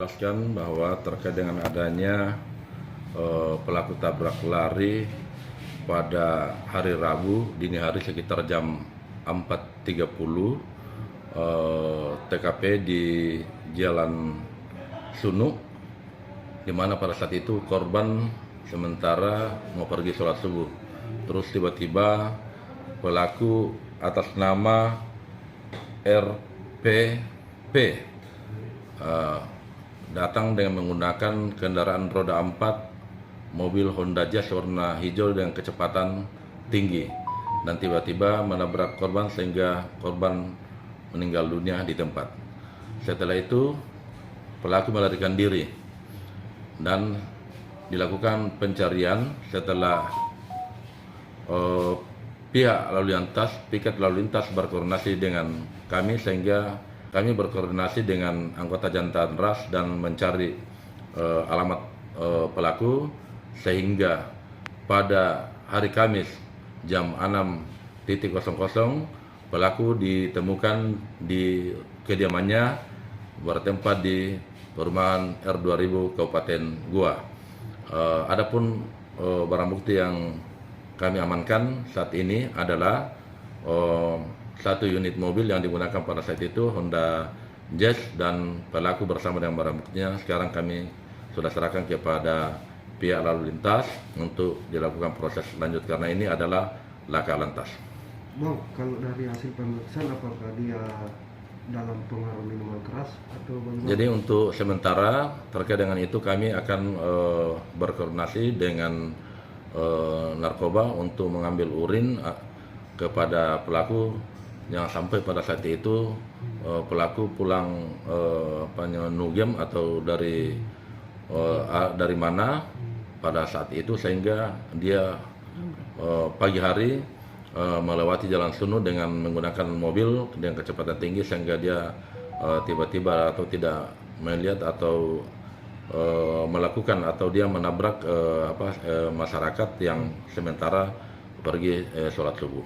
Jelaskan bahwa terkait dengan adanya pelaku tabrak lari pada hari Rabu dini hari sekitar jam 4.30 TKP di Jalan Sunu, di mana pada saat itu korban sementara mau pergi sholat subuh. Terus tiba-tiba pelaku atas nama RPP datang dengan menggunakan kendaraan roda 4 mobil Honda Jazz warna hijau dengan kecepatan tinggi dan tiba-tiba menabrak korban sehingga korban meninggal dunia di tempat. Setelah itu pelaku melarikan diri dan dilakukan pencarian setelah pihak piket lalu lintas berkoordinasi dengan kami, sehingga kami berkoordinasi dengan anggota Jantan Ras dan mencari alamat pelaku, sehingga pada hari Kamis jam 6.00 pelaku ditemukan di kediamannya bertempat di perumahan R2000 Kabupaten Goa. Adapun barang bukti yang kami amankan saat ini adalah satu unit mobil yang digunakan pada saat itu Honda Jazz, dan pelaku bersama dengan barang buktinya sekarang kami sudah serahkan kepada pihak lalu lintas untuk dilakukan proses lanjut karena ini adalah laka lantas. Bang, kalau dari hasil pemeriksaan apakah dia dalam pengaruh minuman keras atau bagaimana? Jadi untuk sementara terkait dengan itu kami akan berkoordinasi dengan narkoba untuk mengambil urin kepada pelaku yang sampai pada saat itu pelaku pulang nugem atau dari mana pada saat itu, sehingga dia pagi hari melewati Jalan Sunu dengan menggunakan mobil dengan kecepatan tinggi sehingga dia tiba-tiba atau tidak melihat atau melakukan atau dia menabrak masyarakat yang sementara pergi sholat subuh.